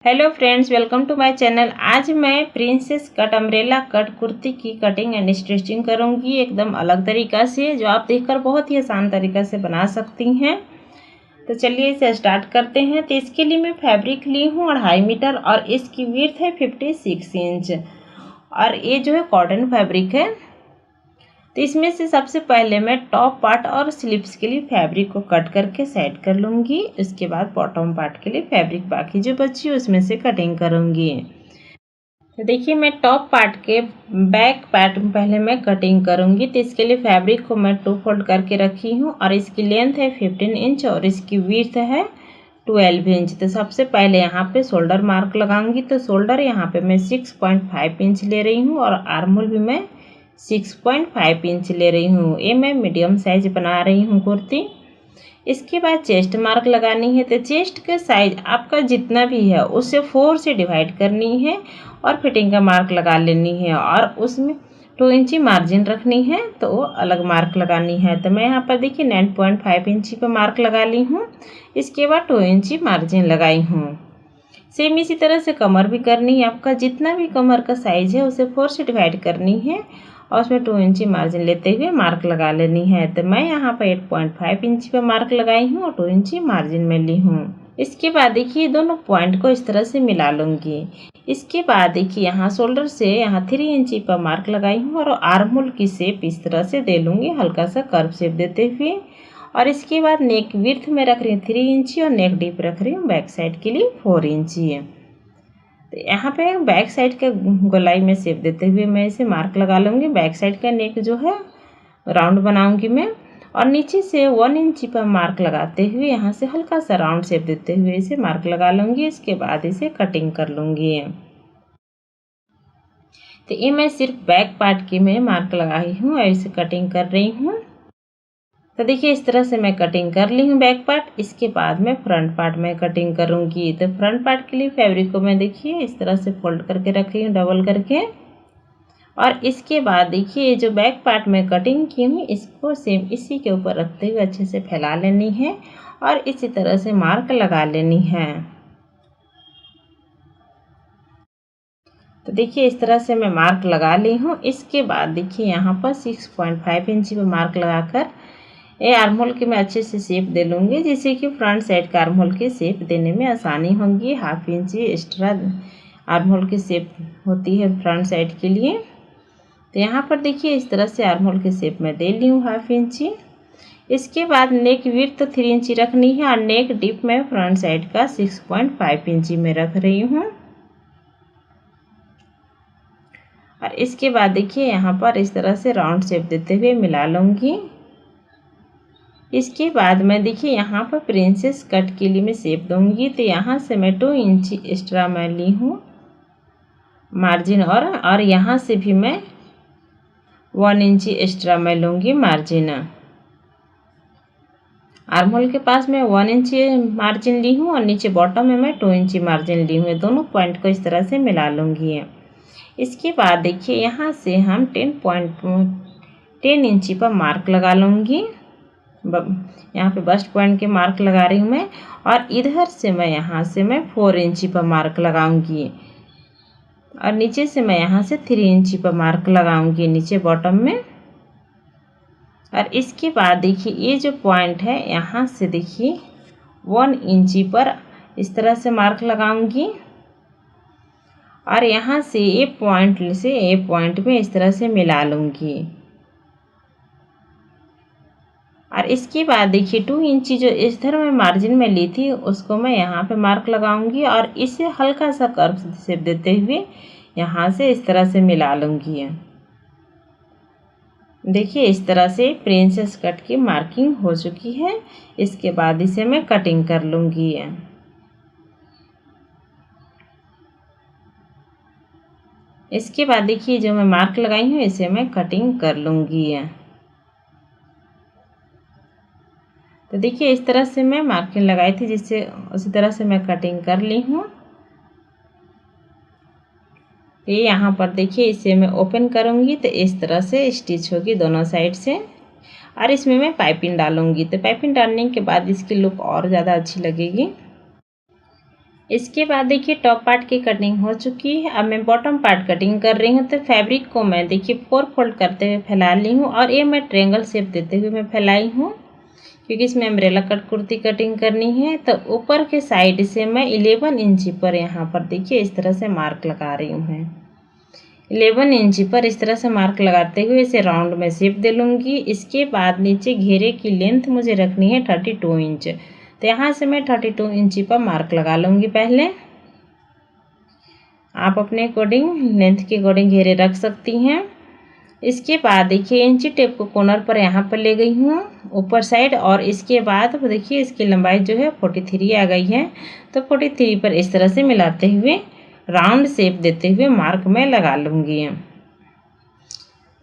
Hello friends, welcome to my channel. आज मैं princess cut umbrella cut kurti की cutting and stitching करूंगी एकदम अलग तरीका से, जो आप देखकर बहुत ही आसान तरीका से बना सकती हैं। तो चलिए इसे स्टार्ट करते हैं। तो इसके लिए मैं फैब्रिक ली हूँ 2.5 मीटर और इसकी विड्थ है 56 इंच और ये जो है कॉटन फैब्रिक है। तो इसमें से सबसे पहले मैं टॉप पार्ट और स्लीव्स के लिए फैब्रिक को कट करके सेट कर लूँगी। उसके बाद बॉटम पार्ट के लिए फैब्रिक बाकी जो बची है उसमें से कटिंग करूँगी। तो देखिए मैं टॉप पार्ट के बैक पार्ट में पहले मैं कटिंग करूँगी। तो इसके लिए फैब्रिक को मैं 2 फोल्ड करके रखी हूँ और इसकी लेंथ है 15 इंच और इसकी विड्थ है 12 इंच। तो सबसे पहले यहाँ पे शोल्डर मार्क लगाऊंगी। तो शोल्डर यहाँ पे मैं 6.5 इंच ले रही हूँ और आर्म होल भी मैं 6.5 इंच ले रही हूँ। ये मैं मीडियम साइज बना रही हूँ कुर्ती। इसके बाद चेस्ट मार्क लगानी है। तो चेस्ट का साइज आपका जितना भी है उससे 4 से डिवाइड करनी है और फिटिंग का मार्क लगा लेनी है और उसमें 2 इंची मार्जिन रखनी है, तो अलग मार्क लगानी है। तो मैं यहाँ पर देखिए 9.5 इंची पर मार्क लगा ली हूँ। इसके बाद 2 इंची मार्जिन लगाई हूँ। सेम इसी तरह से कमर भी करनी है। आपका जितना भी कमर का साइज है उसे 4 से डिवाइड करनी है और उसमें 2 इंची मार्जिन लेते हुए मार्क लगा लेनी है। तो मैं यहाँ पर 8.5 इंची पर मार्क लगाई हूँ और 2 इंची मार्जिन में ली हूँ। इसके बाद देखिए दोनों पॉइंट को इस तरह से मिला लूँगी। इसके बाद देखिए यहाँ शोल्डर से यहाँ 3 इंची पर मार्क लगाई हूँ और आर्म होल की शेप इस तरह से दे लूँगी, हल्का सा कर्व शेप देते हुए। और इसके बाद नेक विड्थ में रख रही हूँ 3 इंची और नेक डीप रख रही हूँ बैक साइड के लिए 4 इंची है। तो यहाँ पे बैक साइड के गोलाई में शेप देते हुए मैं इसे मार्क लगा लूँगी। बैक साइड का नेक जो है राउंड बनाऊँगी मैं और नीचे से 1 इंची पर मार्क लगाते हुए यहाँ से हल्का सा राउंड शेप देते हुए इसे मार्क लगा लूँगी। इसके बाद इसे कटिंग कर लूँगी। तो ये मैं सिर्फ बैक पार्ट की मैं मार्क लगाई हूँ और इसे कटिंग कर रही हूँ। तो देखिए इस तरह से मैं कटिंग कर ली हूँ बैक पार्ट। इसके बाद मैं फ्रंट पार्ट में कटिंग करूँगी। तो फ्रंट पार्ट के लिए फैब्रिक को मैं देखिए इस तरह से फोल्ड करके रखी हूँ डबल करके और इसके बाद देखिए जो बैक पार्ट में कटिंग की हूँ इसको सेम इसी के ऊपर रखते हुए अच्छे से फैला लेनी है और इसी तरह से मार्क लगा लेनी है। तो देखिए इस तरह से मैं मार्क लगा ली हूँ। इसके बाद देखिए यहाँ पर 6.5 इंची पर मार्क लगाकर ये आर्म होल की मैं अच्छे से शेप दे लूँगी, जिससे कि फ्रंट साइड का आर्म होल की शेप देने में आसानी होगी। 1/2 इंची एक्स्ट्रा आर्म होल की शेप होती है फ्रंट साइड के लिए। तो यहाँ पर देखिए इस तरह से आर्म होल की शेप मैं दे ली हूँ 1/2 इंची। इसके बाद नेक विड्थ तो 3 इंची रखनी है और नेक डीप में फ्रंट साइड का 6.5 इंची में रख रही हूँ। और इसके बाद देखिए यहाँ पर इस तरह से राउंड शेप देते हुए मिला लूँगी। इसके बाद मैं देखिए यहाँ पर प्रिंसेस कट के लिए मैं शेप दूँगी। तो यहाँ से मैं 2 इंची एक्स्ट्रा मैं ली हूँ मार्जिन और यहाँ से भी मैं 1 इंची एक्स्ट्रा मैं लूँगी मार्जिन। आर्म होल के पास मैं 1 इंची मार्जिन ली हूँ और नीचे बॉटम में मैं 2 इंची मार्जिन ली हूँ। दोनों पॉइंट को इस तरह से मिला लूँगी। इसके बाद देखिए यहाँ से हम 10 इंची पर मार्क लगा लूँगी। यहाँ पे बस्ट पॉइंट के मार्क लगा रही हूँ मैं और इधर से मैं यहाँ से मैं 4 इंची पर मार्क लगाऊंगी और नीचे से मैं यहाँ से 3 इंची पर मार्क लगाऊंगी नीचे बॉटम में। और इसके बाद देखिए ये जो पॉइंट है यहाँ से देखिए 1 इंची पर इस तरह से मार्क लगाऊंगी और यहाँ से ये पॉइंट में इस तरह से मिला लूँगी। और इसके बाद देखिए 2 इंची जो इस तरह मैं मार्जिन में ली थी उसको मैं यहाँ पे मार्क लगाऊंगी और इसे हल्का सा कर्व शेप देते हुए यहाँ से इस तरह से मिला लूँगी। देखिए इस तरह से प्रिंसेस कट की मार्किंग हो चुकी है। इसके बाद इसे मैं कटिंग कर लूँगी। इसके बाद देखिए जो मैं मार्क लगाई हूँ इसे मैं कटिंग कर लूँगी। तो देखिए इस तरह से मैं मार्किंग लगाई थी, जिससे उसी तरह से मैं कटिंग कर ली हूँ। ये यहाँ पर देखिए इसे मैं ओपन करूँगी तो इस तरह से स्टिच होगी दोनों साइड से और इसमें मैं पाइपिंग डालूँगी। तो पाइपिंग डालने के बाद इसकी लुक और ज़्यादा अच्छी लगेगी। इसके बाद देखिए टॉप पार्ट की कटिंग हो चुकी है। अब मैं बॉटम पार्ट कटिंग कर रही हूँ। तो फैब्रिक को मैं देखिए 4 फोल्ड करते हुए फैला ली हूँ और ये मैं ट्रायंगल शेप देते हुए मैं फैलाई हूँ, क्योंकि इसमें अम्ब्रेला कट कुर्ती कटिंग करनी है। तो ऊपर के साइड से मैं 11 इंची पर यहाँ पर देखिए इस तरह से मार्क लगा रही हूँ। मैं 11 इंची पर इस तरह से मार्क लगाते हुए इसे राउंड में शेप दे लूँगी। इसके बाद नीचे घेरे की लेंथ मुझे रखनी है 32 इंच। तो यहाँ से मैं 32 इंची पर मार्क लगा लूँगी। पहले आप अपने अकॉर्डिंग लेंथ के अकॉर्डिंग घेरे रख सकती हैं। इसके बाद देखिए इंची टेप को कॉर्नर पर यहाँ पर ले गई हूँ ऊपर साइड, और इसके बाद देखिए इसकी लंबाई जो है 43 आ गई है। तो 43 पर इस तरह से मिलाते हुए राउंड शेप देते हुए मार्क में लगा लूँगी।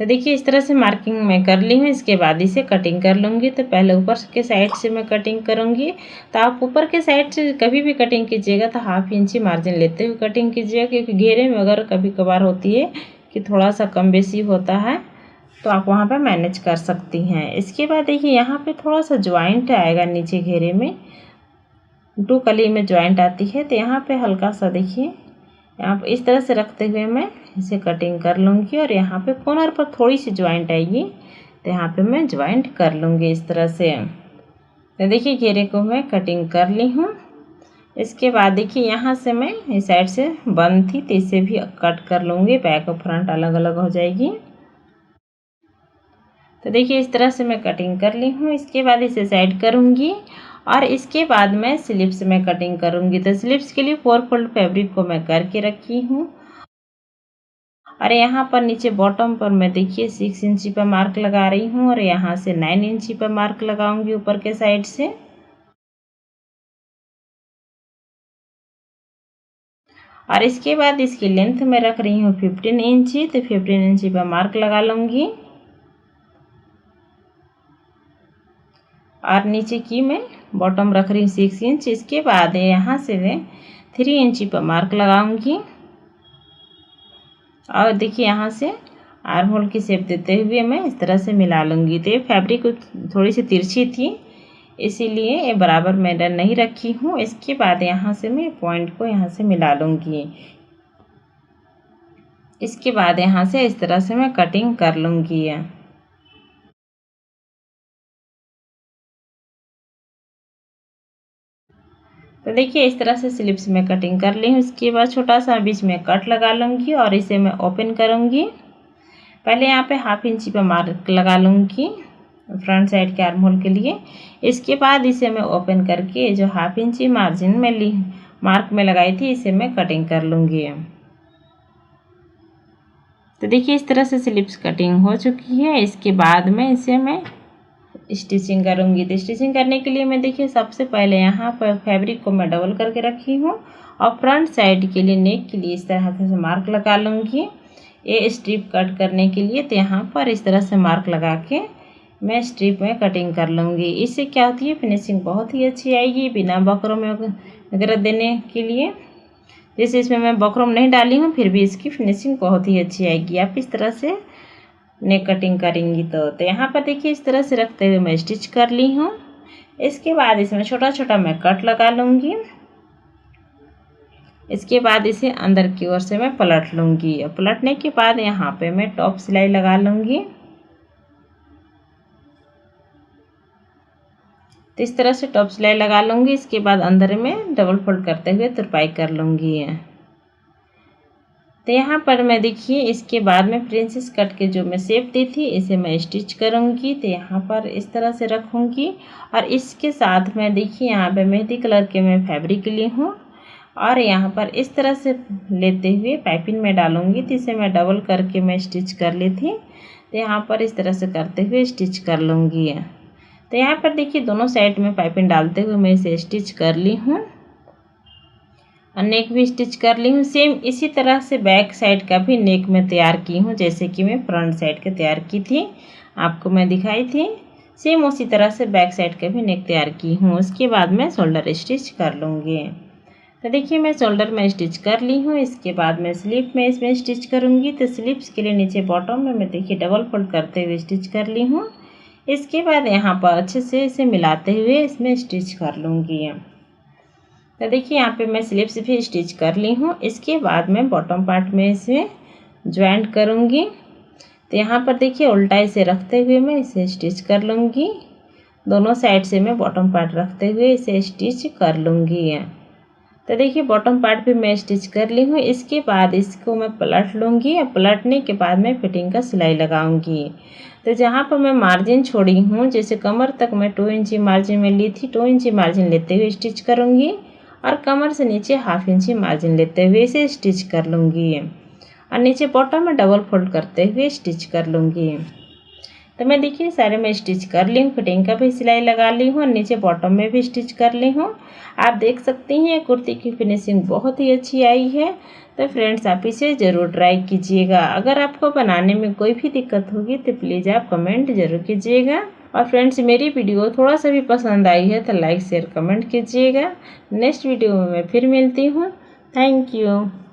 तो देखिए इस तरह से मार्किंग मैं कर ली हूँ। इसके बाद इसे कटिंग कर लूँगी। तो पहले ऊपर के साइड से मैं कटिंग करूँगी। तो आप ऊपर के साइड से कभी भी कटिंग कीजिएगा तो 1/2 इंची मार्जिन लेते हुए कटिंग कीजिएगा, क्योंकि घेरे में अगर कभी कभार होती है कि थोड़ा सा कम बेसी होता है तो आप वहाँ पर मैनेज कर सकती हैं। इसके बाद देखिए यहाँ पर थोड़ा सा ज्वाइंट आएगा नीचे घेरे में, 2 कली में ज्वाइंट आती है। तो यहाँ पर हल्का सा देखिए यहाँ पर इस तरह से रखते हुए मैं इसे कटिंग कर लूँगी, और यहाँ पे कॉर्नर पर थोड़ी सी ज्वाइंट आएगी तो यहाँ पे मैं ज्वाइंट कर लूँगी इस तरह से। तो देखिए घेरे को मैं कटिंग कर ली हूँ। इसके बाद देखिए यहाँ से मैं इस साइड से बंद थी तो इसे भी कट कर लूँगी, बैक और फ्रंट अलग अलग हो जाएगी। तो देखिए इस तरह से मैं कटिंग कर ली हूँ। इसके बाद इसे साइड करूँगी और इसके बाद मैं स्लीव्स में कटिंग करूँगी। तो स्लीव्स के लिए 4 फोल्ड फैब्रिक को मैं करके रखी हूँ, और यहाँ पर नीचे बॉटम पर मैं देखिए 6 इंची पर मार्क लगा रही हूँ, और यहाँ से 9 इंची पर मार्क लगाऊंगी ऊपर के साइड से। और इसके बाद इसकी लेंथ में रख रही हूँ 15 इंची। तो 15 इंची पर मार्क लगा लूँगी, और नीचे की मैं बॉटम रख रही हूँ 6 इंच। इसके बाद यहाँ से मैं 3 इंची पर मार्क लगाऊंगी, और देखिए यहाँ से आर्म होल की शेप देते हुए मैं इस तरह से मिला लूँगी। तो ये फैब्रिक थोड़ी सी तिरछी थी, इसीलिए ये बराबर मैंने नहीं रखी हूँ। इसके बाद यहाँ से मैं पॉइंट को यहाँ से मिला लूँगी। इसके बाद यहाँ से इस तरह से मैं कटिंग कर लूँगी। तो देखिए इस तरह से स्लीव्स में कटिंग कर ली हूँ। इसके बाद छोटा सा बीच में कट लगा लूँगी और इसे मैं ओपन करूँगी। पहले यहाँ पे 1/2 इंची पर मार्क लगा लूँगी फ्रंट साइड के आर्म होल के लिए। इसके बाद इसे मैं ओपन करके जो 1/2 इंची मार्जिन में मार्क में लगाई थी इसे मैं कटिंग कर लूँगी। तो देखिए इस तरह से स्लीव्स कटिंग हो चुकी है। इसके बाद में इसे मैं स्टिचिंग करूँगी। तो स्टिचिंग करने के लिए मैं देखिए सबसे पहले यहाँ पर फैब्रिक को मैं डबल करके रखी हूँ, और फ्रंट साइड के लिए नेक के लिए इस तरह से मार्क लगा लूँगी ये स्ट्रिप कट करने के लिए। तो यहाँ पर इस तरह से मार्क लगा के मैं स्ट्रिप में कटिंग कर लूँगी। इससे क्या होती है फिनिशिंग बहुत ही अच्छी आएगी बिना बकरम वगैरह देने के लिए। जैसे इसमें मैं बकरम नहीं डाली हूँ फिर भी इसकी फिनिशिंग बहुत ही अच्छी आएगी आप इस तरह से नेक कटिंग करेंगी। तो यहाँ पर देखिए इस तरह से रखते हुए मैं स्टिच कर ली हूँ। इसके बाद इसमें छोटा छोटा मैं कट लगा लूँगी। इसके बाद इसे अंदर की ओर से मैं पलट लूँगी, और पलटने के बाद यहाँ पे मैं टॉप सिलाई लगा लूँगी। तो इस तरह से टॉप सिलाई लगा लूँगी। इसके बाद अंदर में डबल फोल्ड करते हुए तुरपाई कर लूँगी। तो यहाँ पर मैं देखिए इसके बाद में प्रिंसेस कट के जो मैं शेप दी थी इसे मैं स्टिच करूँगी। तो यहाँ पर इस तरह से रखूँगी, और इसके साथ मैं देखिए यहाँ पे मेहंदी कलर के मैं फैब्रिक ली हूँ, और यहाँ पर इस तरह से लेते हुए पाइपिंग में डालूँगी। तो इसे मैं डबल करके मैं स्टिच कर ली थी। तो यहाँ पर इस तरह से करते हुए स्टिच कर लूँगी। तो यहाँ पर देखिए दोनों साइड में पाइपिंग डालते हुए मैं इसे स्टिच कर ली हूँ, और नेक भी स्टिच कर ली हूँ। सेम इसी तरह से बैक साइड का भी नेक में तैयार की हूँ, जैसे कि मैं फ्रंट साइड का तैयार की थी आपको मैं दिखाई थी। सेम उसी तरह से बैक साइड का भी नेक तैयार की हूँ। उसके बाद मैं शोल्डर स्टिच कर लूँगी। तो देखिए मैं शोल्डर में स्टिच कर ली हूँ। इसके बाद मैं स्लीव में इसमें स्टिच करूँगी। तो स्लीव्स के लिए नीचे बॉटम में मैं देखिए डबल फोल्ड करते हुए स्टिच कर ली हूँ। इसके बाद यहाँ पर अच्छे से इसे मिलाते हुए इसमें स्टिच कर लूँगी। तो देखिए यहाँ पे मैं स्लिप्स भी स्टिच कर ली हूँ। इसके बाद मैं बॉटम पार्ट में इसे ज्वाइंट करूँगी। तो यहाँ पर देखिए उल्टा इसे रखते हुए मैं इसे स्टिच कर लूँगी। दोनों साइड से मैं बॉटम पार्ट रखते हुए इसे स्टिच कर लूँगी। तो देखिए बॉटम पार्ट भी मैं स्टिच कर ली हूँ। इसके बाद इसको मैं पलट लूँगी और पलटने के बाद मैं फिटिंग का सिलाई लगाऊंगी। तो जहाँ पर मैं मार्जिन छोड़ी हूँ, जैसे कमर तक मैं 2 इंची मार्जिन में ली थी, 2 इंची मार्जिन लेते हुए स्टिच करूँगी और कमर से नीचे 1/2 इंची मार्जिन लेते हुए इसे स्टिच कर लूँगी और नीचे बॉटम में डबल फोल्ड करते हुए स्टिच कर लूँगी। तो मैं देखिए सारे में स्टिच कर ली हूँ, फिटिंग का भी सिलाई लगा ली हूँ और नीचे बॉटम में भी स्टिच कर ली हूँ। आप देख सकती हैं कुर्ती की फिनिशिंग बहुत ही अच्छी आई है। तो फ्रेंड्स आप इसे ज़रूर ट्राई कीजिएगा। अगर आपको बनाने में कोई भी दिक्कत होगी तो प्लीज़ आप कमेंट ज़रूर कीजिएगा। और फ्रेंड्स मेरी वीडियो थोड़ा सा भी पसंद आई है तो लाइक शेयर कमेंट कीजिएगा। नेक्स्ट वीडियो में मैं फिर मिलती हूँ। Thank you.